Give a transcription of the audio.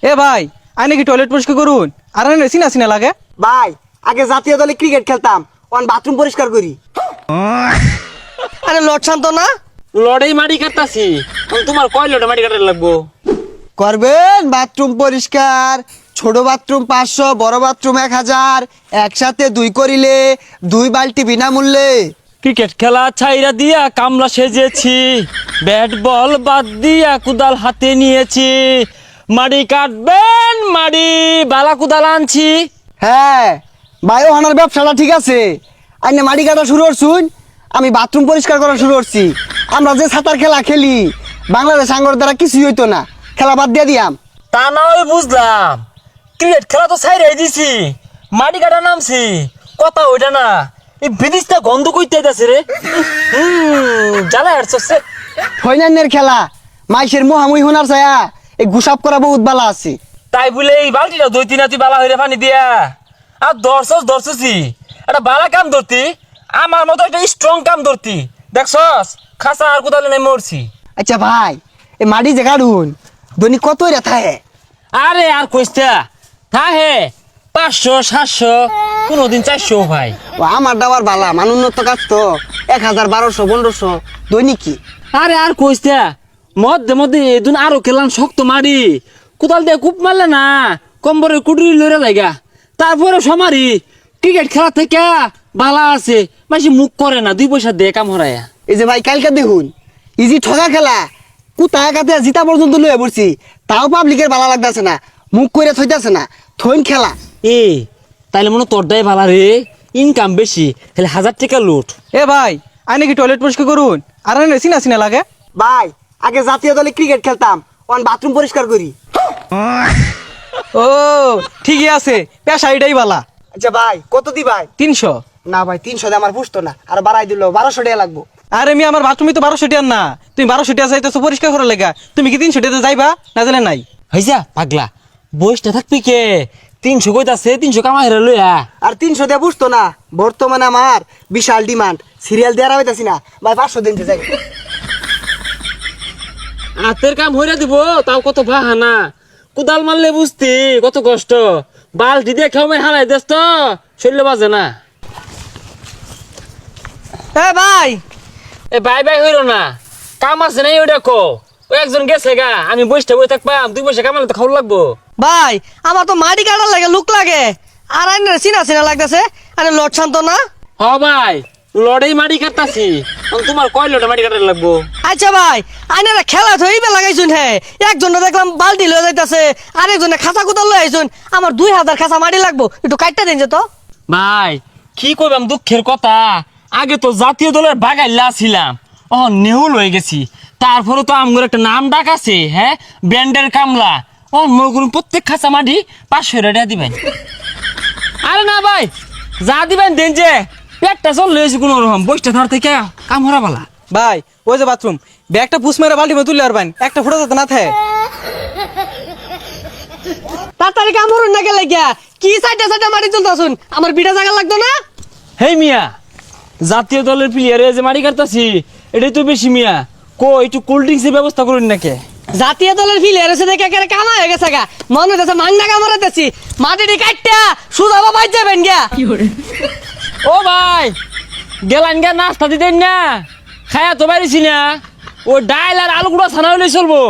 এ ভাই আই নাকি টয়লেট পরিষ্কার করুন আর চিনা চিনা লাগে। ভাই আগে জাতীয় দলে ক্রিকেট খেলতাম, অন বাথরুম পরিষ্কার করি। আরে লট শান্ত না লড়াই মাটি কাটতাছি, তোমার কয় লড়াই মাটি কাটার লাগবো? করবেন বাথরুম পরিষ্কার, ছোট বাথরুম 500, বড় বাথরুম 1000, একসাথে 2 করিলে 2 বালতি বিনামূল্যে। ক্রিকেট খেলা ছাইরা দিয়া কামলা সেজেছি, ব্যাট বল বাদ দিয়া কুদাল হাতে নিয়েছি, মাটি কাটবেন মাটি বালা কুদাল আনছি। হ্যাঁ ভাই, ওখানের ব্যবসাটা ঠিক আছে। আইনে মাটি কাটা শুরু করছুন, আমি বাথরুম পরিষ্কার করা শুরু করছি। আমরা যে সাঁতার খেলা খেলি, বাংলাদেশ আঙ্গর দ্বারা কিছুই হইতো না, খেলা বাদ দিয়ে দিয়াম। তা না হয় বুঝলাম, ক্রিকেট খেলা তো ছাইরাই দিছি, মাটি কাটা নামছি, কথা ওইটা না। এই বিদিশটা গন্ধ কইতে যাচ্ছে রে, জ্বালা হাঁটছে। ফৈনান্যের খেলা মাইসের মোহামুই হোনার ছায়া, এই গুসাপ করা বহুত বালা আছে। তাই বলে এই বালতিটা 2-3 হাতি বালা হইরে পানি দিয়া আর ধরছি একটা বালা কাম ধরতি, আমার মতো একটা স্ট্রং কাম ধরতি, দেখছস খাসা আর কোদালে নাই মরছি। আচ্ছা ভাই, এই মাটি যে কাটুন দৈনিক কত রেথা হে? আরে আর কইস্তা হে 500-700, কোনদিন 400 ভাই। ও আমার ডাবার বালা মানুন্নত কাজ তো 1000, 1200, 1500 দৈনিক কি। আরে আর কইস্তা মধ্যে এদিন আরো খেলাম শক্ত মারি, কোদাল দিয়ে কূপ মারলে না কম্বরে কুটুরি লড়ে লাগা, তারপরে সমারি। ক্রিকেট খেলা থেকে বালা আছে, মাসি মুখ করে না, 2 পয়সা দিয়ে কাম হরায়া। এই যে ভাই কালকে দেখুন ইজি ঠগা খেলা, কুতা একাতে জিতা পর্যন্ত লয়ে পড়ছি, তাও পাবলিকের ভালো লাগতেছে না, মুখ করে থইতাছে না, থইন খেলা। এ তাইলে মনে তোরটাই ভালা রে, ইনকাম বেশি, তাহলে 1000 টাকা লুট। এ ভাই আই নাকি টয়লেট পরিষ্কার করুন আর চিনা চিনা লাগে। ভাই আগে জাতীয় দলে ক্রিকেট খেলতাম, অন বাথরুম পরিষ্কার করি। ও ঠিকই আছে, পেশা এটাই বালা। আচ্ছা ভাই কত দি ভাই? 300। না ভাই 300 দিয়ে আমার পুষতো না, আর বাড়াই দিল 1200 টাকা লাগবো। আরে আমি আমার বাথরুমে তো 1200 টাকা না, তুমি 1200 টাকা চাইতেছো পরিষ্কার করার লেগা, তুমি কি 300 টাকা যাইবা না জানে নাই? হইছা পাগলা, বয়সটা থাকবি কে? 300 কইতাছে, 300 কামাই রে লইয়া। আর 300 দিয়ে পুষতো না, বর্তমানে আমার বিশাল ডিমান্ড, সিরিয়াল দেওয়া হইতাছি না ভাই, 500 দিনতে যাই। হাতের কাম হইরা দিব তাও কত বাহানা, কোদাল মারলে বুঝতি কত কষ্ট, বালতি দিয়ে খেয়ে হারাই দেস তো শরীরে বাজে না। এ ভাই এ বাই হইল না, কাম আছে নাই ওই দেখো, ওই একজন গেছে গা, আমি বসে বই থাকবাম, 2 পয়সা কামালে তো খাওয়া লাগবো। ভাই আমার তো মাটি কাটার লাগে, লুক লাগে, আর আইনের চিনা চিনা লাগতেছে। আরে লট শান্ত না। হ ভাই, লড়াই মাটি কাটতাছি, তোমার কয় লড়াই মাটি কাটার লাগবো? আচ্ছা ভাই আইনারা খেলা থইবে লাগাইছুন, হে একজনে দেখলাম বালতি লয়ে যাইতাছে, আরেকজনে খাঁচা কুতাল লয়ে আইছুন, আমার 2000 খাঁচা মাটি লাগবো, একটু কাটটা দিন যে তো। ভাই কি কইবাম দুঃখের কথা, আগে তো জাতীয় দলের বাগাইলা ছিলাম, নেহুল হয়ে গেছি, তারপরে তো আমগর একটা নাম ডাক আছে, হ্যাঁ ব্যান্ডের কামলা, মগুর প্রত্যেক খাঁচা মাটি 500 টাকা দিবেন। আরে না ভাই, যা দিবেন দেন, যে পেটটা চল লয়েছি কোনো রকম, বসটা ধর থেকে কাম হরা বালা। ভাই ওই যে বাথরুম, ব্যাগটা পুষ মেরে বালতি তুললে আর বাইন একটা ফোটা যেতে না থাকে। তাড়াতাড়ি কাম করুন না গেলে গিয়া, কি সাইডে সাইডে মাটি তুলতাছুন, আমার বিটা জায়গা লাগতো না। হেই মিয়া, জাতীয় দলের প্লেয়ারে যে মাটি কাটতাছি এটাই তো বেশি মিয়া, একটু কোল্ড ড্রিঙ্কসের ব্যবস্থা করুন নাকি? জাতীয় দলের ফিলিয়ার এসে দেখে একেবারে কামা হয়ে গেছে গা, মনে হইতেছে মাংনা কামড়াতেছি, মাটিটি কাটটা সুদা বাবা যাবেন গিয়া। ও ভাই গেলান গা, নাস্তা দিতেন না, খায়া তো পারিছি না, ও ডাইল আর আলু গুঁড়া ছানা হইলে চলবো।